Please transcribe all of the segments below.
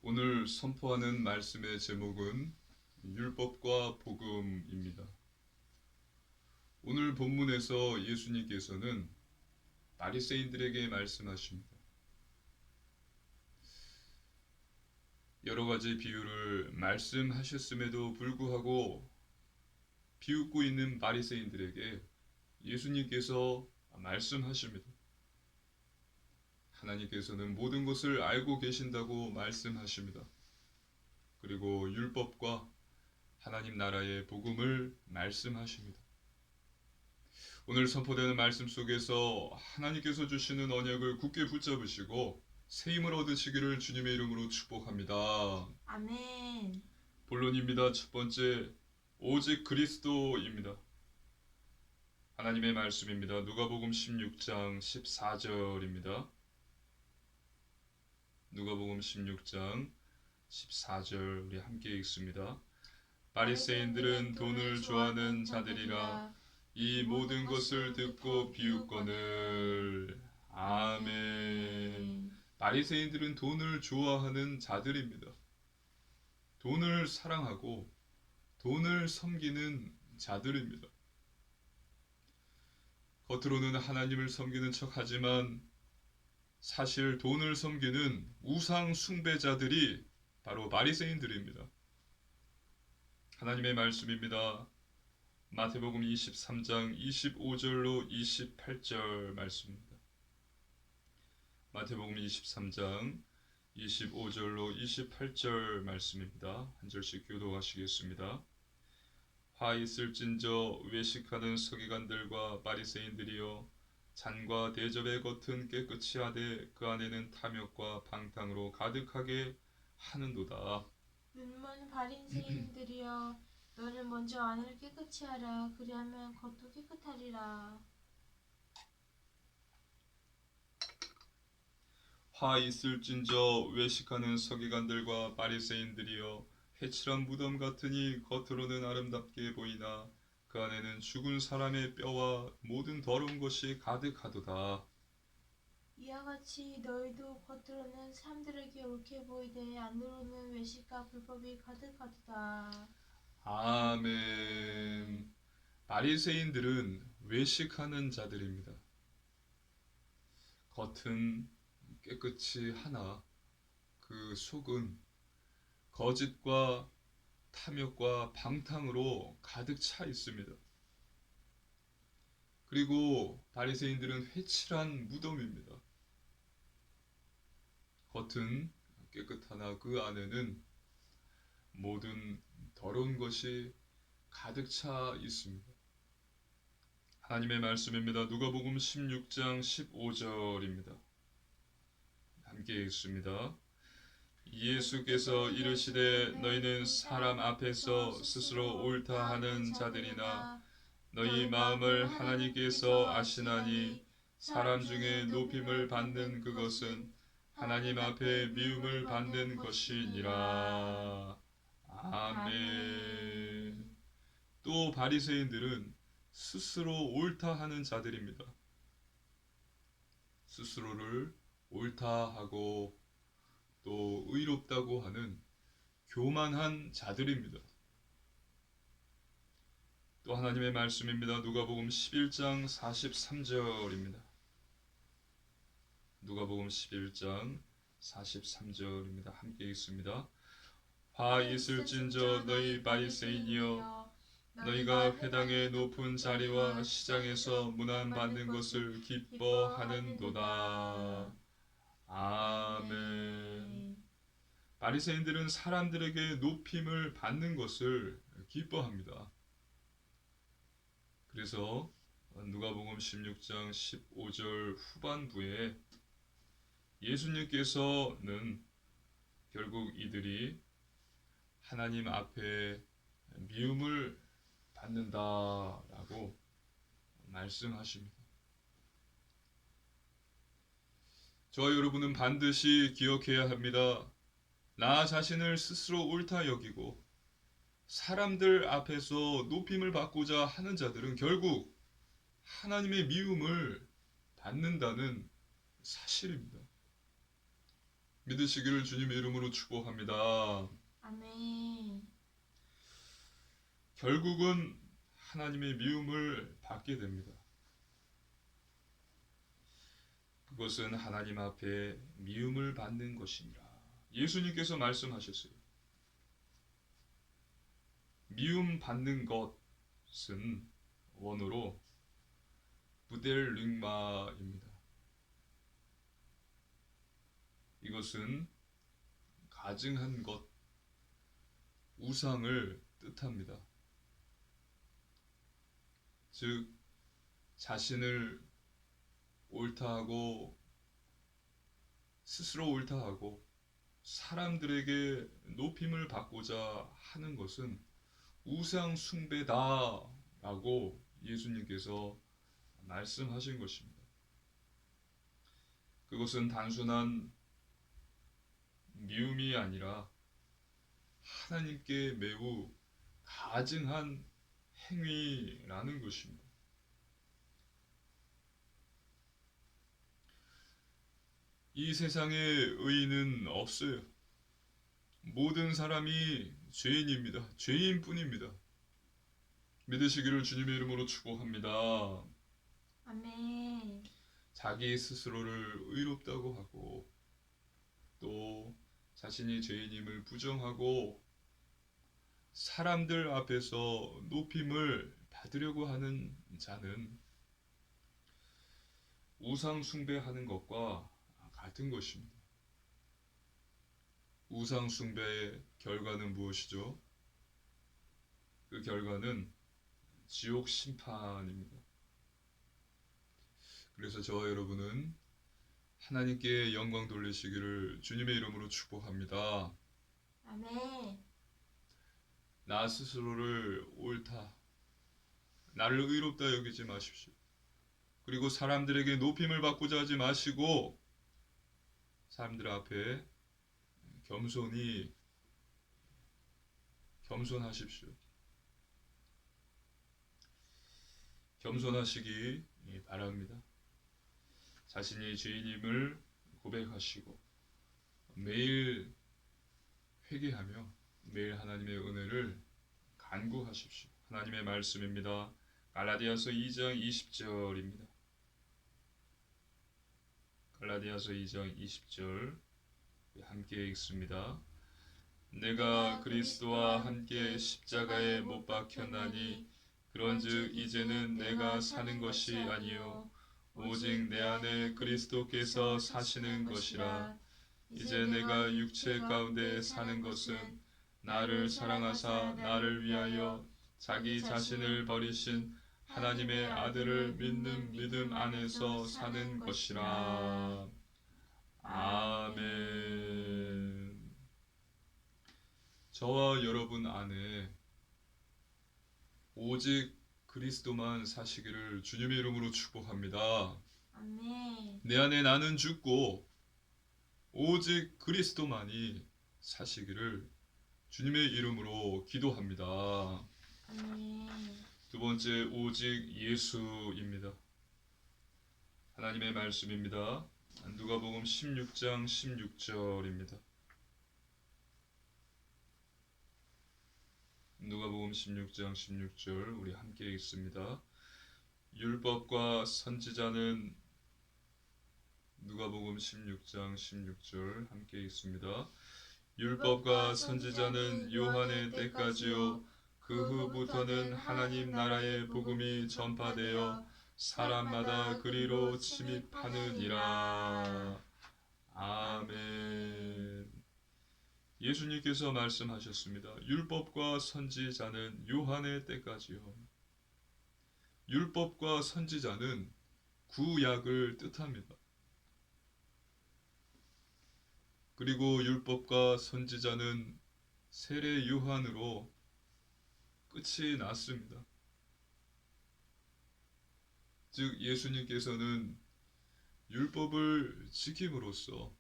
오늘 선포하는 말씀의 제목은 율법과 복음입니다. 오늘 본문에서 예수님께서는 바리새인들에게 말씀하십니다. 여러 가지 비유를 말씀하셨음에도 불구하고 비웃고 있는 바리새인들에게 예수님께서 말씀하십니다. 하나님께서는 모든 것을 알고 계신다고 말씀하십니다. 그리고 율법과 하나님 나라의 복음을 말씀하십니다. 오늘 선포되는 말씀 속에서 하나님께서 주시는 언약을 굳게 붙잡으시고 새 힘을 얻으시기를 주님의 이름으로 축복합니다. 아멘. 본론입니다. 첫 번째, 오직 그리스도입니다. 하나님의 말씀입니다. 누가복음 16장 14절입니다. 누가복음 16장 14절 우리 함께 읽습니다. 바리새인들은 돈을 좋아하는 자들이라 이 모든 것을 듣고 비웃거늘. 아멘. 바리새인들은 돈을 좋아하는 자들입니다. 돈을 사랑하고 돈을 섬기는 자들입니다. 겉으로는 하나님을 섬기는 척하지만 사실 돈을 섬기는 우상 숭배자들이 바로 바리새인들입니다. 하나님의 말씀입니다. 마태복음 23장 25절로 28절 말씀입니다. 마태복음 23장 25절로 28절 말씀입니다. 한 절씩 교독하시겠습니다. 화 있을진저 외식하는 서기관들과 바리새인들이여, 잔과 대접의 겉은 깨끗이 하되 그 안에는 탐욕과 방탕으로 가득하게 하는도다. 눈먼 바리새인들이여, 너는 먼저 안을 깨끗이 하라. 그리하면 겉도 깨끗하리라. 화 있을진저 외식하는 서기관들과 바리새인들이여, 해칠한 무덤 같으니 겉으로는 아름답게 보이나 그 안에는 죽은 사람의 뼈와 모든 더러운 것이 가득하도다. 이와 같이 너희도 겉으로는 사람들에게 옳게 보이되 안으로는 외식과 불법이 가득하도다. 아멘. 바리새인들은 외식하는 자들입니다. 겉은 깨끗이 하나 그 속은 거짓과 탐욕과 방탕으로 가득 차 있습니다. 그리고 바리새인들은 회칠한 무덤입니다. 겉은 깨끗하나 그 안에는 모든 더러운 것이 가득 차 있습니다. 하나님의 말씀입니다. 누가복음 16장 15절입니다. 함께 읽습니다. 예수께서 이르시되 너희는 사람 앞에서 스스로 옳다 하는 자들이나 너희 마음을 하나님께서 아시나니 사람 중에 높임을 받는 그것은 하나님 앞에 미움을 받는 것이니라. 아멘. 또 바리새인들은 스스로 옳다 하는 자들입니다. 스스로를 옳다 하고 또 의롭다고 하는 교만한 자들입니다. 또 하나님의 말씀입니다. 누가복음 11장 43절입니다. 누가복음 11장 43절입니다. 함께 읽습니다. 화 있을진저 너희 바리새인이여, 너희가 회당의 높은 자리와 시장에서 문안 받는 것을 기뻐하는도다. 아멘. 바리새인들은 사람들에게 높임을 받는 것을 기뻐합니다. 그래서 누가복음 16장 15절 후반부에 예수님께서는 결국 이들이 하나님 앞에 미움을 받는다라고 말씀하십니다. 저와 여러분은 반드시 기억해야 합니다. 나 자신을 스스로 옳다 여기고 사람들 앞에서 높임을 받고자 하는 자들은 결국 하나님의 미움을 받는다는 사실입니다. 믿으시기를 주님의 이름으로 축복합니다. 아멘. 결국은 하나님의 미움을 받게 됩니다. 그것은 하나님 앞에 미움을 받는 것이니라. 예수님께서 말씀하셨어요. 미움 받는 것은 원어로 부델링마입니다. 이것은 가증한 것, 우상을 뜻합니다. 즉 자신을 옳다하고 스스로 옳다하고 사람들에게 높임을 받고자 하는 것은 우상 숭배다라고 예수님께서 말씀하신 것입니다. 그것은 단순한 미움이 아니라 하나님께 매우 가증한 행위라는 것입니다. 이 세상에 의인은 없어요. 모든 사람이 죄인입니다. 죄인뿐입니다. 믿으시기를 주님의 이름으로 축복합니다. 아멘. 자기 스스로를 의롭다고 하고 또 자신이 죄인임을 부정하고 사람들 앞에서 높임을 받으려고 하는 자는 우상 숭배하는 것과 같은 것입니다. 우상 숭배의 결과는 무엇이죠? 그 결과는 지옥 심판입니다. 그래서 저와 여러분은 하나님께 영광 돌리시기를 주님의 이름으로 축복합니다. 아멘. 나 스스로를 옳다, 나를 의롭다 여기지 마십시오. 그리고 사람들에게 높임을 받고자 하지 마시고 사람들 앞에 겸손하십시오. 겸손하시기 바랍니다. 자신이 죄인임을 고백하시고 매일 회개하며 매일 하나님의 은혜를 간구하십시오. 하나님의 말씀입니다. 갈라디아서 2장 20절입니다. 갈라디아서 2장 20절 함께 읽습니다. 내가 그리스도와 함께 십자가에 못 박혔나니 그런즉 이제는 내가 사는 것이 아니요 오직 내 안에 그리스도께서 사시는 것이라. 이제 내가 육체 가운데 사는 것은 나를 사랑하사 나를 위하여 자기 자신을 버리신 하나님의 아들을 믿는 믿음 안에서 사는 것이라. 아멘. 저와 여러분 안에 오직 그리스도만 사시기를 주님의 이름으로 축복합니다. 아멘. 내 안에 나는 죽고 오직 그리스도만이 사시기를 주님의 이름으로 기도합니다. 아멘. 두 번째, 오직 예수입니다. 하나님의 말씀입니다. 누가복음 16장 16절입니다. 누가복음 16장 16절 우리 함께 읽습니다. 율법과 선지자는 누가복음 16장 16절 함께 읽습니다. 율법과 선지자는 요한의 때까지요 그 후부터는 하나님 나라의 복음이 전파되어 사람마다 그리로 침입하느니라. 아멘. 예수님께서 말씀하셨습니다. 율법과 선지자는 요한의 때까지요. 율법과 선지자는 구약을 뜻합니다. 그리고 율법과 선지자는 세례 요한으로 끝이 났습니다. 즉 예수님께서는 율법을 지킴으로써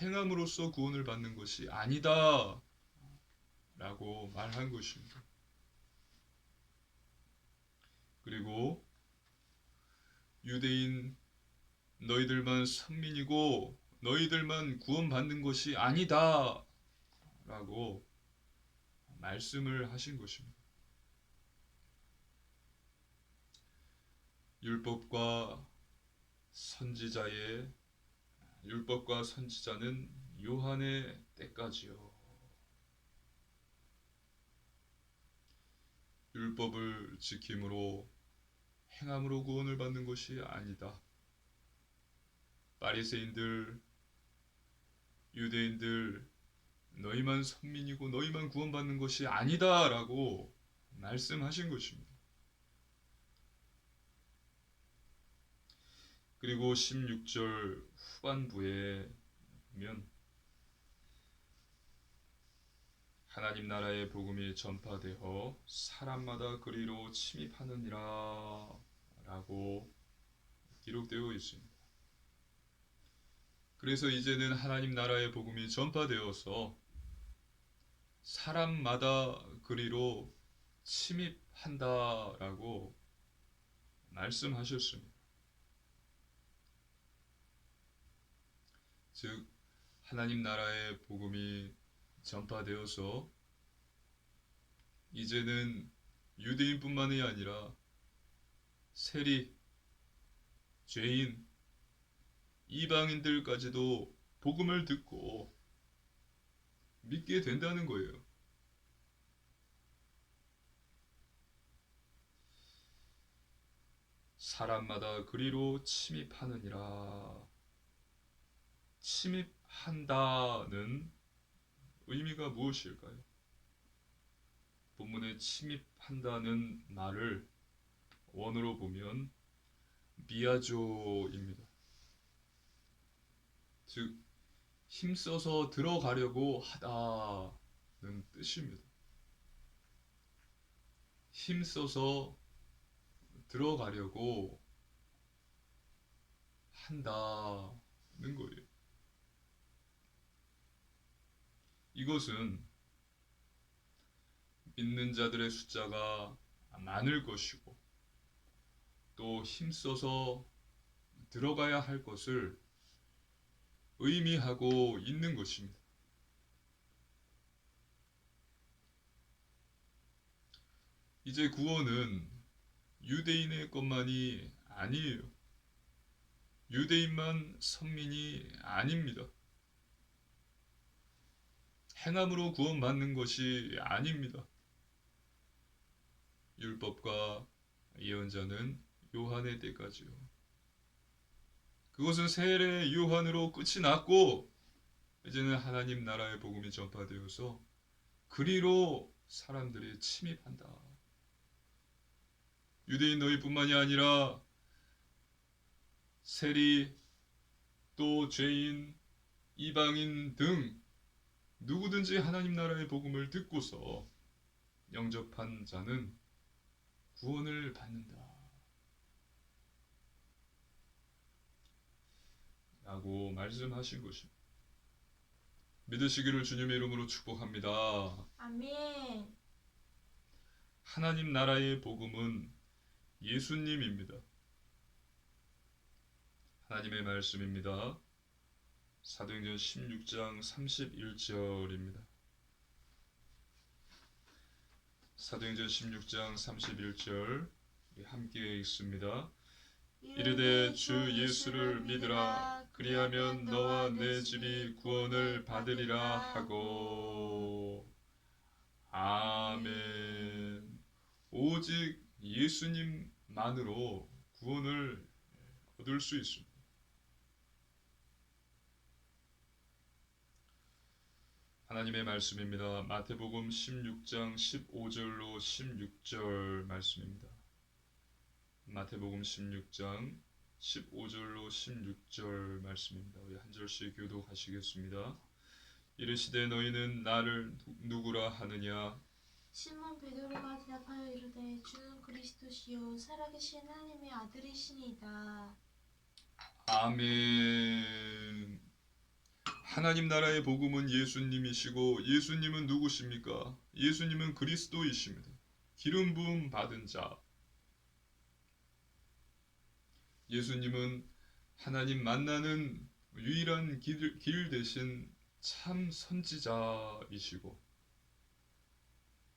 행함으로써 구원을 받는 것이 아니다 라고 말한 것입니다. 그리고 유대인 너희들만 선민이고 너희들만 구원받는 것이 아니다 라고 말씀을 하신 것입니다. 율법과 선지자는 요한의 때까지요. 율법을 지킴으로 행함으로 구원을 받는 것이 아니다. 바리새인들, 유대인들, 너희만 선민이고 너희만 구원받는 것이 아니다라고 말씀하신 것입니다. 그리고 16절 후반부에 보면 하나님 나라의 복음이 전파되어 사람마다 그리로 침입하느니라 라고 기록되어 있습니다. 그래서 이제는 하나님 나라의 복음이 전파되어서 사람마다 그리로 침입한다라고 말씀하셨습니다. 즉 하나님 나라의 복음이 전파되어서 이제는 유대인뿐만이 아니라 세리, 죄인, 이방인들까지도 복음을 듣고 믿게 된다는 거예요. 사람마다 그리로 침입하느니라. 침입한다는 의미가 무엇일까요? 본문에 침입한다는 말을 원어로 보면 미아조입니다. 즉 힘써서 들어가려고 하다는 뜻입니다. 힘써서 들어가려고 한다는 거예요. 이것은 믿는 자들의 숫자가 많을 것이고 또 힘써서 들어가야 할 것을 의미하고 있는 것입니다. 이제 구원은 유대인의 것만이 아니에요. 유대인만 선민이 아닙니다. 행함으로 구원받는 것이 아닙니다. 율법과 예언자는 요한의 때까지요. 그것은 세례 요한으로 끝이 났고 이제는 하나님 나라의 복음이 전파되어서 그리로 사람들이 침입한다. 유대인 너희뿐만이 아니라 세리, 또 죄인, 이방인 등 누구든지 하나님 나라의 복음을 듣고서 영접한 자는 구원을 받는다. 라고 말씀하신 것입니다. 믿으시기를 주님의 이름으로 축복합니다. 아멘. 하나님 나라의 복음은 예수님입니다. 하나님의 말씀입니다. 사도행전 16장 31절입니다. 사도행전 16장 31절 함께 읽습니다. 이르되 주 예수를 믿으라 그리하면 너와 내 집이 구원을 받으리라 하고. 아멘. 오직 예수님만으로 구원을 얻을 수 있습니다. 하나님의 말씀입니다. 마태복음 16장 15절로 16절 말씀입니다. 마태복음 16장 15절로 16절 말씀입니다. 우리 한 절씩 교독하시겠습니다. 이르시되 너희는 나를 누구라 하느냐? 시몬 베드로가 대답하여 이르되 주는 그리스도시요 살아계신 하나님의 아들이시니이다. 아멘. 하나님 나라의 복음은 예수님이시고 예수님은 누구십니까? 예수님은 그리스도이십니다. 기름 부음 받은 자. 예수님은 하나님 만나는 유일한 길 대신 참 선지자이시고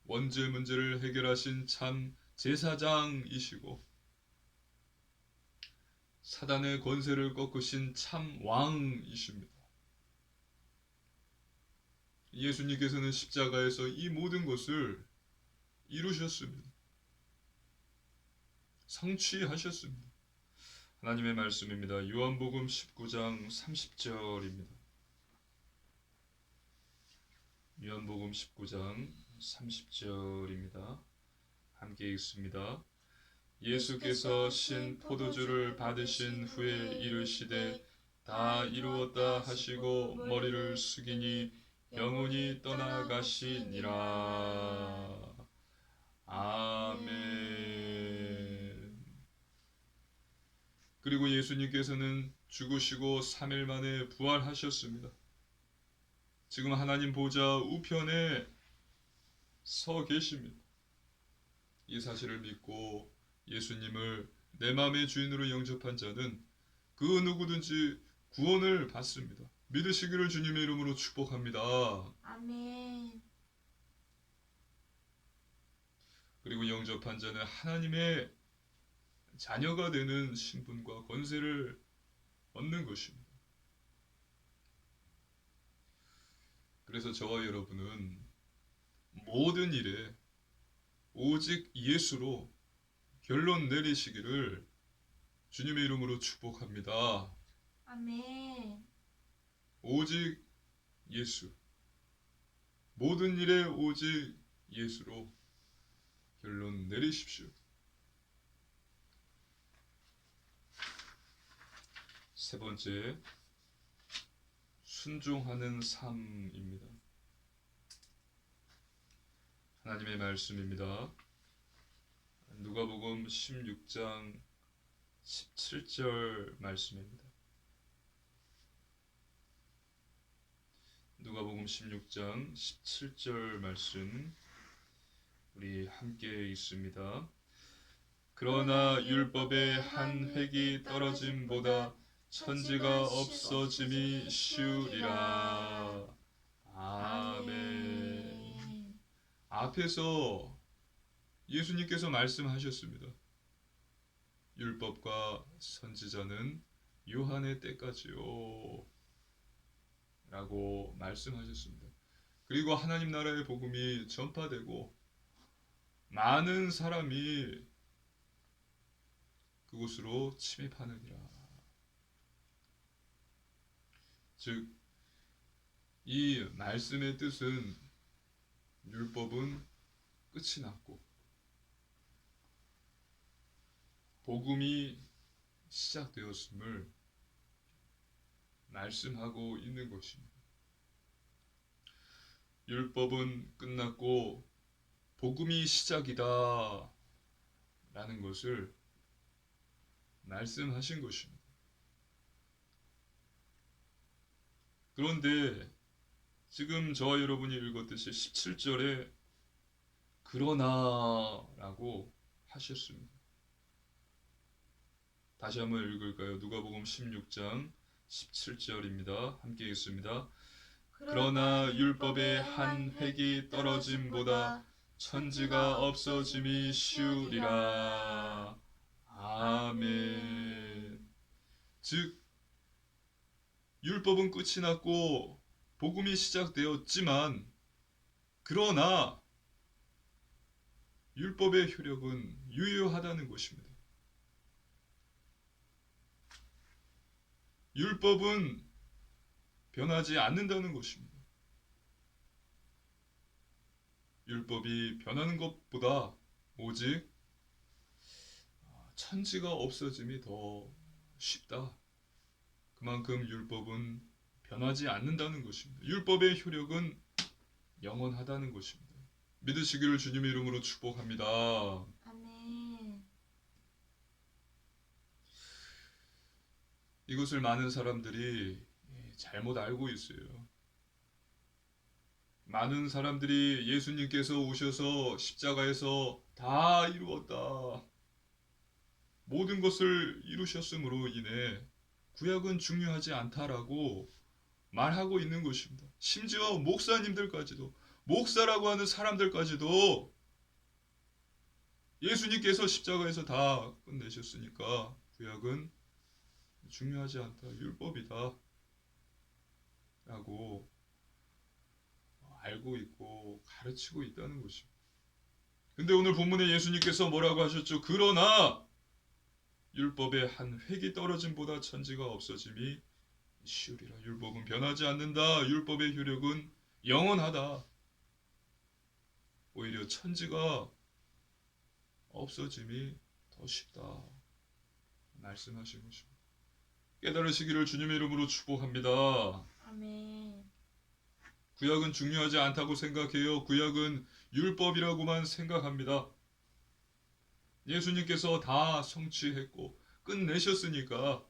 원죄 문제를 해결하신 참 제사장이시고 사단의 권세를 꺾으신 참 왕이십니다. 예수님께서는 십자가에서 이 모든 것을 이루셨습니다. 성취하셨습니다. 하나님의 말씀입니다. 요한복음 19장 30절입니다. 요한복음 19장 30절입니다. 함께 읽습니다. 예수께서 신 포도주를 받으신 후에 이르시되 다 이루었다 하시고 머리를 숙이니 영혼이 떠나가시니라. 아멘. 그리고 예수님께서는 죽으시고 3일 만에 부활하셨습니다. 지금 하나님 보좌 우편에 서 계십니다. 이 사실을 믿고 예수님을 내 마음의 주인으로 영접한 자는 그 누구든지 구원을 받습니다. 믿으시기를 주님의 이름으로 축복합니다. 아멘. 그리고 영접한 자는 하나님의 자녀가 되는 신분과 권세를 얻는 것입니다. 그래서 저와 여러분은 모든 일에 오직 예수로 결론 내리시기를 주님의 이름으로 축복합니다. 아멘. 오직 예수. 모든 일에 오직 예수로 결론 내리십시오. 세 번째, 순종하는 삶입니다. 하나님의 말씀입니다. 누가복음 16장 17절 말씀입니다. 누가복음 16장 17절 말씀 우리 함께 읽습니다. 그러나 율법의 한 획이 떨어짐보다 천지가 없어짐이 쉬우리라. 아멘. 앞에서 예수님께서 말씀하셨습니다. 율법과 선지자는 요한의 때까지요 라고 말씀하셨습니다. 그리고 하나님 나라의 복음이 전파되고 많은 사람이 그곳으로 침입하느니라. 즉, 이 말씀의 뜻은 율법은 끝이 났고 복음이 시작되었음을 말씀하고 있는 것입니다. 율법은 끝났고 복음이 시작이다 라는 것을 말씀하신 것입니다. 그런데 지금 저와 여러분이 읽었듯이 17절에 그러나 라고 하셨습니다. 다시 한번 읽을까요? 누가복음 16장 17절입니다. 함께 읽습니다. 그러나 율법의 한 획이 떨어짐보다 천지가 없어짐이 쉬우리라. 아멘. 즉, 율법은 끝이 났고 복음이 시작되었지만 그러나 율법의 효력은 유효하다는 것입니다. 율법은 변하지 않는다는 것입니다. 율법이 변하는 것보다 오직 천지가 없어짐이 더 쉽다. 그만큼 율법은 변하지 않는다는 것입니다. 율법의 효력은 영원하다는 것입니다. 믿으시기를 주님의 이름으로 축복합니다. 아멘. 이것을 많은 사람들이 잘못 알고 있어요. 많은 사람들이 예수님께서 오셔서 십자가에서 다 이루었다. 모든 것을 이루셨으므로 인해 구약은 중요하지 않다라고 말하고 있는 것입니다. 심지어 목사님들까지도, 목사라고 하는 사람들까지도 예수님께서 십자가에서 다 끝내셨으니까 구약은 중요하지 않다, 율법이다 라고 알고 있고 가르치고 있다는 것입니다. 근데 오늘 본문에 예수님께서 뭐라고 하셨죠? 그러나 율법의 한 획이 떨어짐보다 천지가 없어짐이 쉬우리라. 율법은 변하지 않는다. 율법의 효력은 영원하다. 오히려 천지가 없어짐이 더 쉽다. 말씀하신 것입니다. 깨달으시기를 주님의 이름으로 축복합니다. 아멘. 구약은 중요하지 않다고 생각해요. 구약은 율법이라고만 생각합니다. 예수님께서 다 성취했고 끝내셨으니까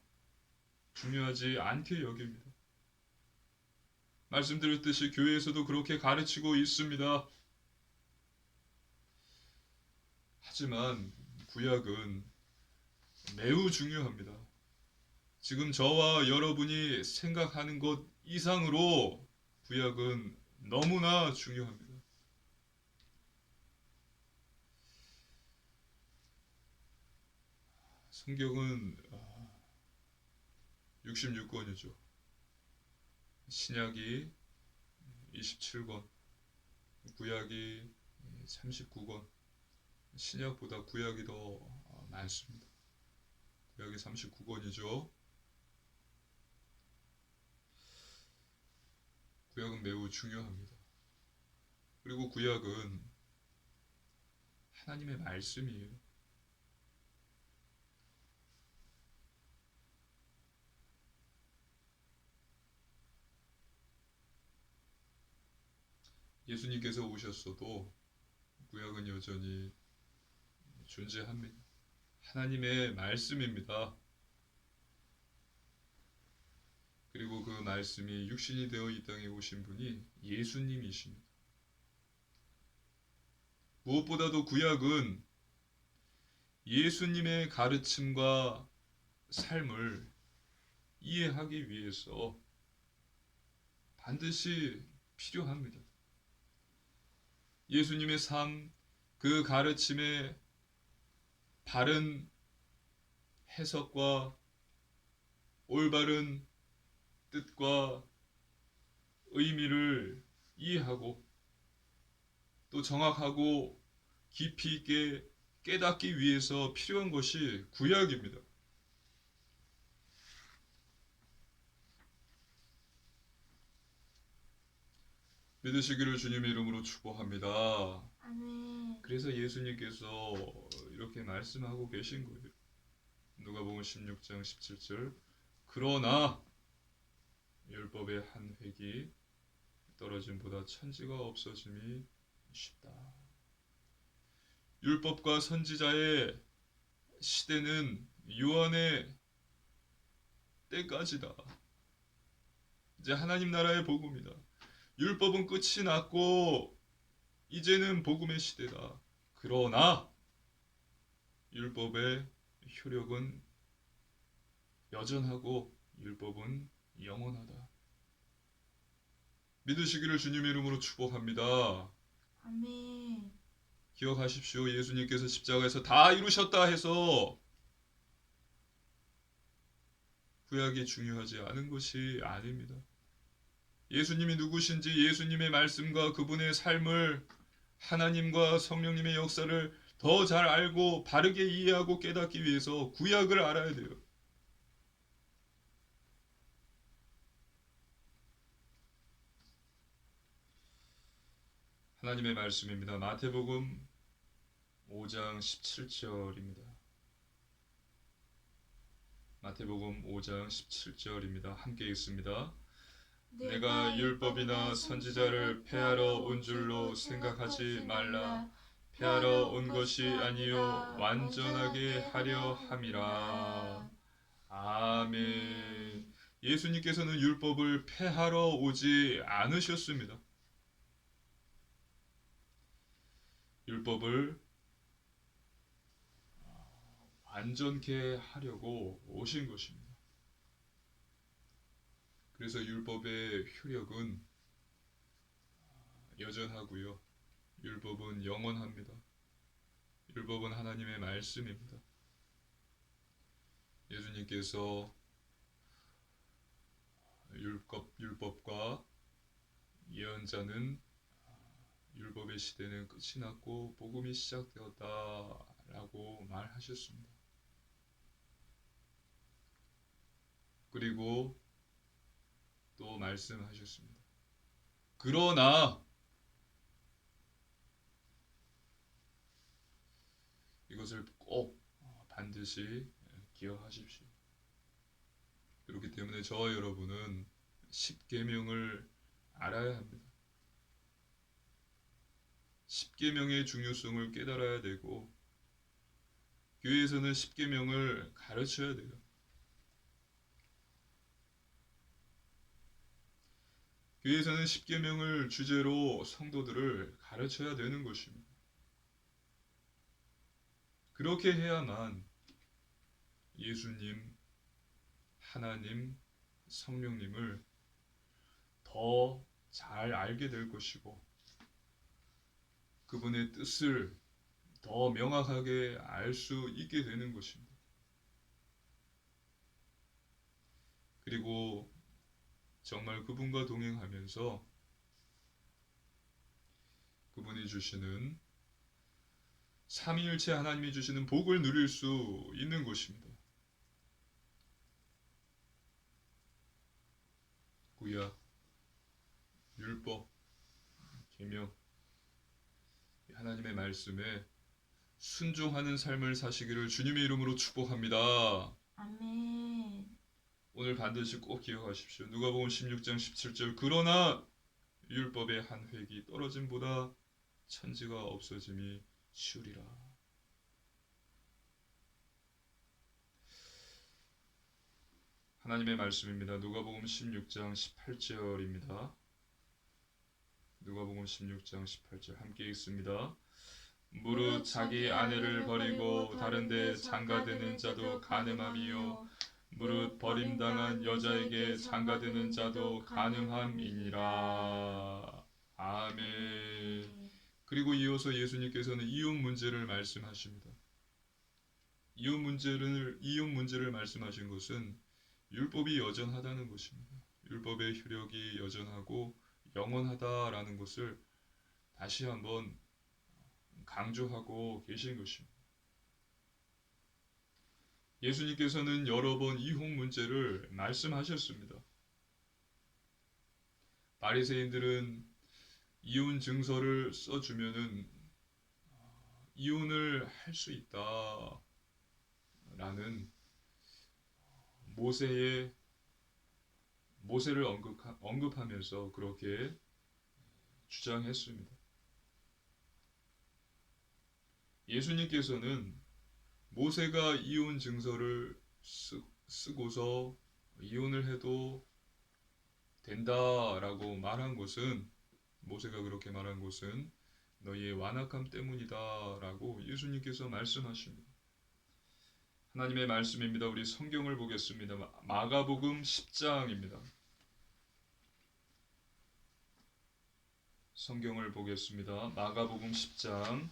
중요하지 않게 여깁니다. 말씀드렸듯이 교회에서도 그렇게 가르치고 있습니다. 하지만 구약은 매우 중요합니다. 지금 저와 여러분이 생각하는 것 이상으로 구약은 너무나 중요합니다. 성경은 66권이죠. 신약이 27권, 구약이 39권. 신약보다 구약이 더 많습니다. 구약이 39권이죠. 구약은 매우 중요합니다. 그리고 구약은 하나님의 말씀이에요. 예수님께서 오셨어도 구약은 여전히 존재합니다. 하나님의 말씀입니다. 그리고 그 말씀이 육신이 되어 이 땅에 오신 분이 예수님이십니다. 무엇보다도 구약은 예수님의 가르침과 삶을 이해하기 위해서 반드시 필요합니다. 예수님의 삶, 그 가르침의 바른 해석과 올바른 뜻과 의미를 이해하고 또 정확하고 깊이 있게 깨닫기 위해서 필요한 것이 구약입니다. 믿으시기를 주님의 이름으로 축복합니다. 아멘. 그래서 예수님께서 이렇게 말씀하고 계신 거예요. 누가복음 16장 17절 그러나 율법의 한 획이 떨어짐보다 천지가 없어짐이 쉽다. 율법과 선지자의 시대는 요한의 때까지다. 이제 하나님 나라의 복음이다. 율법은 끝이 났고 이제는 복음의 시대다. 그러나 율법의 효력은 여전하고 율법은 영원하다. 믿으시기를 주님의 이름으로 축복합니다. 아멘. 기억하십시오. 예수님께서 십자가에서 다 이루셨다 해서 구약이 중요하지 않은 것이 아닙니다. 예수님이 누구신지 예수님의 말씀과 그분의 삶을 하나님과 성령님의 역사를 더 잘 알고 바르게 이해하고 깨닫기 위해서 구약을 알아야 돼요. 하나님의 말씀입니다. 마태복음 5장 17절입니다. 마태복음 5장 17절입니다. 함께 읽습니다. 내가 율법이나 선지자를 폐하러 온 줄로 생각하지 말라. 폐하러 온 것이 아니요 완전하게 하려 함이라. 아멘. 예수님께서는 율법을 폐하러 오지 않으셨습니다. 율법을 완전케 하려고 오신 것입니다. 그래서 율법의 효력은 여전하고요. 율법은 영원합니다. 율법은 하나님의 말씀입니다. 예수님께서 율법과 예언자는 율법의 시대는 끝이 났고 복음이 시작되었다라고 말하셨습니다. 그리고 또 말씀하셨습니다. 그러나 이것을 꼭 반드시 기억하십시오. 그렇기 때문에 저와 여러분은 십계명을 알아야 합니다. 십계명의 중요성을 깨달아야 되고 교회에서는 십계명을 가르쳐야 돼요. 교회에서는 십계명을 주제로 성도들을 가르쳐야 되는 것입니다. 그렇게 해야만 예수님, 하나님, 성령님을 더 잘 알게 될 것이고 그분의 뜻을 더 명확하게 알 수 있게 되는 것입니다. 그리고 정말 그분과 동행하면서 그분이 주시는 삼위일체 하나님이 주시는 복을 누릴 수 있는 것입니다. 구약, 율법, 계명, 하나님의 말씀에 순종하는 삶을 사시기를 주님의 이름으로 축복합니다. 아멘. 오늘 반드시 꼭 기억하십시오. 누가복음 16장 17절 그러나 율법의 한 획이 떨어짐보다 천지가 없어짐이 쉬우리라. 하나님의 말씀입니다. 누가복음 16장 18절입니다. 누가복음 16장 18절 함께 읽습니다. 무릇 자기 아내를 버리고 다른 데 장가드는 자도 간음함이요 무릇 버림당한 여자에게 장가드는 자도 간음함이니라. 아멘. 그리고 이어서 예수님께서는 이혼 문제를 말씀하십니다. 이혼 문제를 말씀하신 것은 율법이 여전하다는 것입니다. 율법의 효력이 여전하고 영원하다라는 것을 다시 한번 강조하고 계신 것입니다. 예수님께서는 여러 번 이혼 문제를 말씀하셨습니다. 바리새인들은 이혼 증서를 써주면은 이혼을 할 수 있다라는 모세를 언급하면서 그렇게 주장했습니다. 예수님께서는 모세가 이혼 증서를 쓰고서 이혼을 해도 된다라고 말한 것은 모세가 그렇게 말한 것은 너희의 완악함 때문이다라고 예수님께서 말씀하십니다. 하나님의 말씀입니다. 우리 성경을 보겠습니다. 마가복음 10장입니다. 성경을 보겠습니다. 마가복음 10장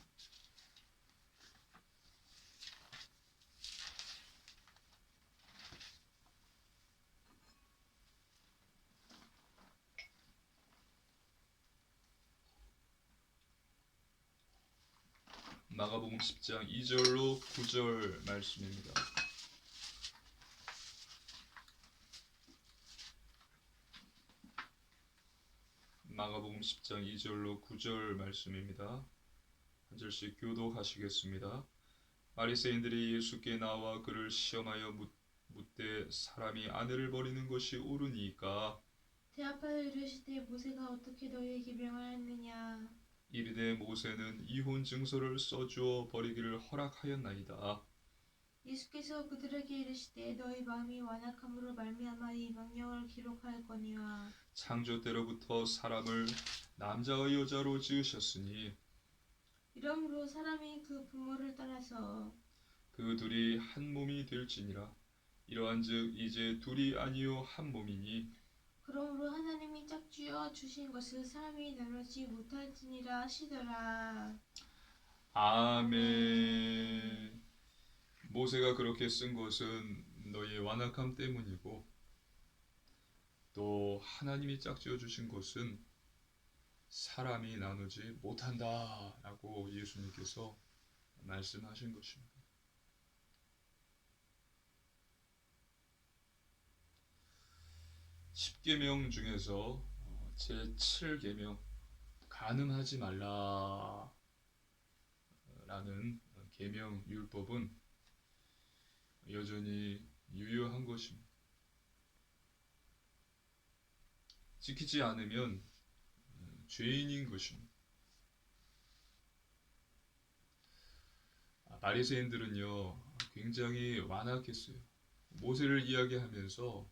마가복음 10장 2절로 9절 말씀입니다. 마가복음 10장 2절로 9절 말씀입니다. 한 절씩 교독하시겠습니다. 바리새인들이 예수께 나와 그를 시험하여 묻되 사람이 아내를 버리는 것이 옳으니까 대답하여 이르시되 모세가 어떻게 너희에게 명하였느냐. 이르되 모세는 이혼 증서를 써주어 버리기를 허락하였나이다. 예수께서 그들에게 이르시되 너희 마음이 완악함으로 말미암아 이 명령을 기록하였거니와 창조 때로부터 사람을 남자와 여자로 지으셨으니 이러므로 사람이 그 부모를 떠나서 그 둘이 한 몸이 될지니라. 이러한즉 이제 둘이 아니요 한 몸이니 그러므로 하나님이 짝지어 주신 것을 사람이 나누지 못할지니라 하시더라. 아멘. 모세가 그렇게 쓴 것은 너희의 완악함 때문이고 또 하나님이 짝지어 주신 것은 사람이 나누지 못한다라고 예수님께서 말씀하신 것입니다. 십계명 중에서 제7계명 간음하지 말라라는 계명 율법은 여전히 유효한 것입니다. 지키지 않으면 죄인인 것입니다. 바리새인들은요 굉장히 완악했어요. 모세를 이야기하면서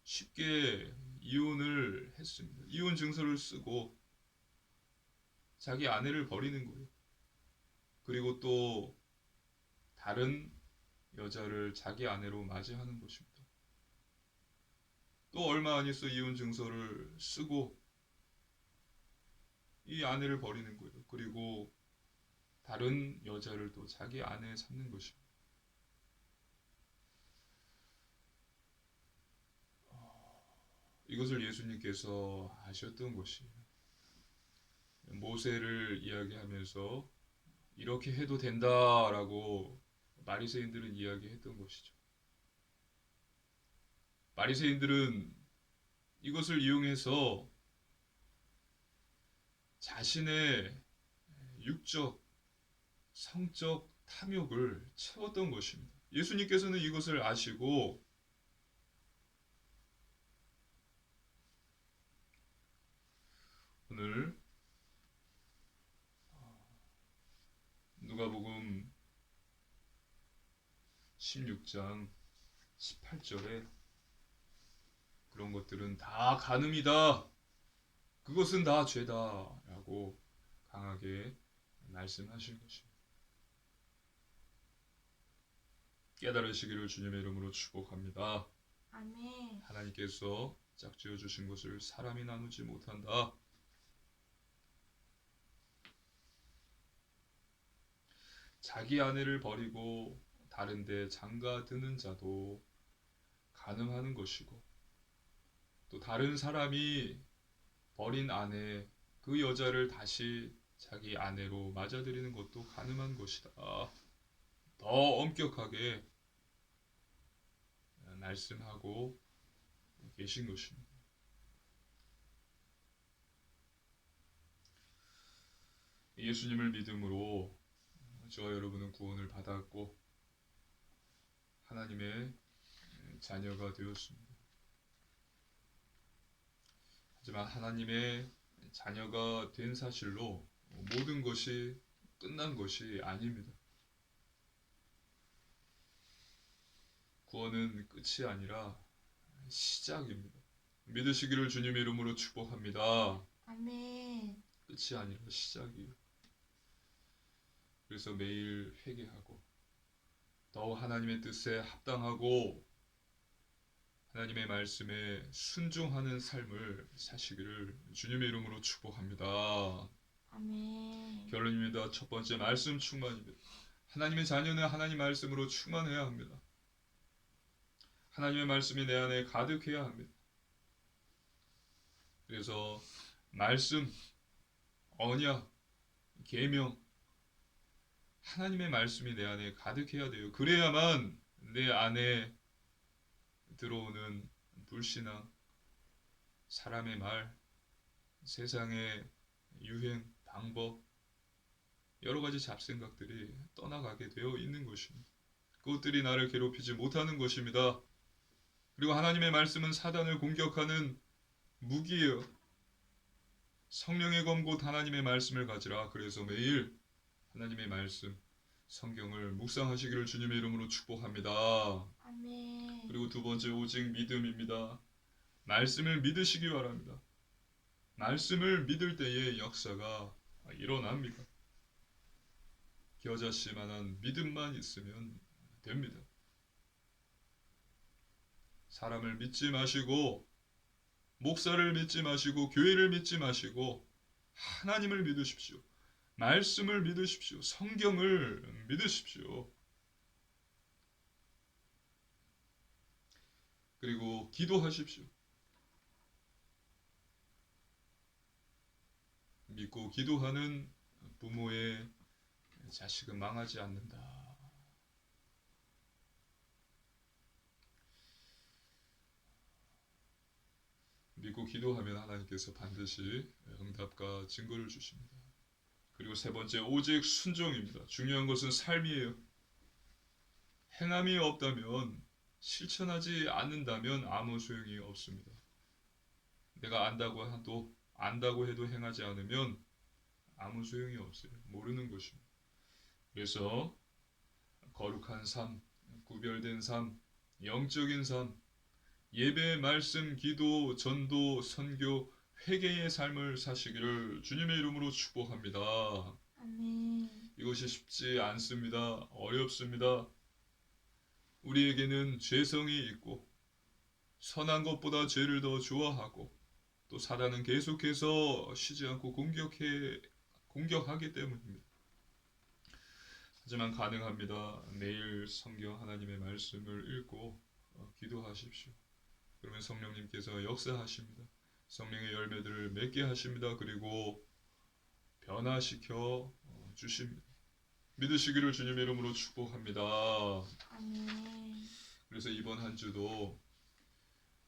쉽게 이혼을 했습니다. 이혼 증서를 쓰고 자기 아내를 버리는 거예요. 그리고 또 다른 여자를 자기 아내로 맞이하는 것입니다. 또 얼마 안 있어 이혼 증서를 쓰고 이 아내를 버리는 거예요. 그리고 다른 여자를 또 자기 아내 삼는 것입니다. 이것을 예수님께서 하셨던 것이에요. 모세를 이야기하면서 이렇게 해도 된다라고 바리새인들은 이야기했던 것이죠. 바리새인들은 이것을 이용해서 자신의 육적, 성적 탐욕을 채웠던 것입니다. 예수님께서는 이것을 아시고 오늘 누가복음 16장 18절에 그런 것들은 다 간음이다. 그것은 다 죄다. 라고 강하게 말씀하신 것입니다. 깨달으시기를 주님의 이름으로 축복합니다. 아멘. 하나님께서 짝지어 주신 것을 사람이 나누지 못한다. 자기 아내를 버리고 다른 데 장가 드는 자도 간음하는 것이고 또 다른 사람이 버린 아내 그 여자를 다시 자기 아내로 맞아들이는 것도 간음한 것이다. 더 엄격하게 말씀하고 계신 것입니다. 예수님을 믿음으로 저와 여러분은 구원을 받았고 하나님의 자녀가 되었습니다. 하지만 하나님의 자녀가 된 사실로 모든 것이 끝난 것이 아닙니다. 구원은 끝이 아니라 시작입니다. 믿으시기를 주님의 이름으로 축복합니다. 아멘. 끝이 아니라 시작이에요. 그래서 매일 회개하고 더욱 하나님의 뜻에 합당하고 하나님의 말씀에 순종하는 삶을 사시기를 주님의 이름으로 축복합니다. 아멘. 결론입니다. 첫 번째 말씀 충만입니다. 하나님의 자녀는 하나님 말씀으로 충만해야 합니다. 하나님의 말씀이 내 안에 가득해야 합니다. 그래서 말씀, 언약, 계명, 하나님의 말씀이 내 안에 가득해야 돼요. 그래야만 내 안에 들어오는 불신앙, 사람의 말, 세상의 유행, 방법, 여러 가지 잡생각들이 떠나가게 되어 있는 것입니다. 그것들이 나를 괴롭히지 못하는 것입니다. 그리고 하나님의 말씀은 사단을 공격하는 무기예요. 성령의 검 곧 하나님의 말씀을 가지라. 그래서 매일 하나님의 말씀, 성경을 묵상하시기를 주님의 이름으로 축복합니다. 아멘. 그리고 두 번째 오직 믿음입니다. 말씀을 믿으시기 바랍니다. 말씀을 믿을 때에 역사가 일어납니다. 겨자씨만한 믿음만 있으면 됩니다. 사람을 믿지 마시고 목사를 믿지 마시고 교회를 믿지 마시고 하나님을 믿으십시오. 말씀을 믿으십시오. 성경을 믿으십시오. 그리고 기도하십시오. 믿고 기도하는 부모의 자식은 망하지 않는다. 믿고 기도하면 하나님께서 반드시 응답과 증거를 주십니다. 그리고 세 번째, 오직 순종입니다. 중요한 것은 삶이에요. 행함이 없다면, 실천하지 않는다면 아무 소용이 없습니다. 내가 안다고 해도 행하지 않으면 아무 소용이 없어요. 모르는 것입니다. 그래서 거룩한 삶, 구별된 삶, 영적인 삶, 예배, 말씀, 기도, 전도, 선교, 회개의 삶을 사시기를 주님의 이름으로 축복합니다. 아멘. 이것이 쉽지 않습니다. 어렵습니다. 우리에게는 죄성이 있고 선한 것보다 죄를 더 좋아하고 또 사단은 계속해서 쉬지 않고 공격하기 때문입니다. 하지만 가능합니다. 매일 성경 하나님의 말씀을 읽고 기도하십시오. 그러면 성령님께서 역사하십니다. 성령의 열매들을 맺게 하십니다. 그리고 변화시켜 주십니다. 믿으시기를 주님의 이름으로 축복합니다. 아멘. 그래서 이번 한 주도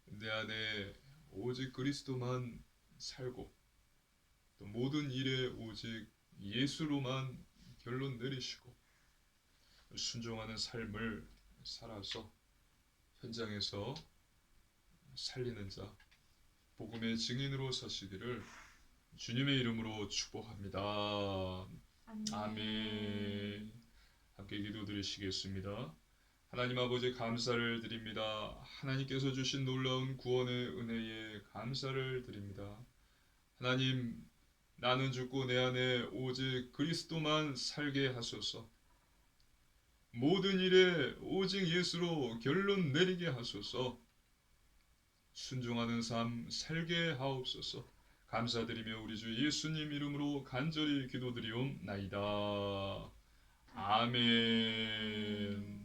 내 안에 오직 그리스도만 살고 또 모든 일에 오직 예수로만 결론 내리시고 순종하는 삶을 살아서 현장에서 살리는 자, 복음의 증인으로 서시기를 주님의 이름으로 축복합니다. 아멘. 함께 기도드리시겠습니다. 하나님 아버지 감사를 드립니다. 하나님께서 주신 놀라운 구원의 은혜에 감사를 드립니다. 하나님, 나는 죽고 내 안에 오직 그리스도만 살게 하소서. 모든 일에 오직 예수로 결론 내리게 하소서. 순종하는 삶 살게 하옵소서. 감사드리며 우리 주 예수님 이름으로 간절히 기도드리옵나이다. 아멘.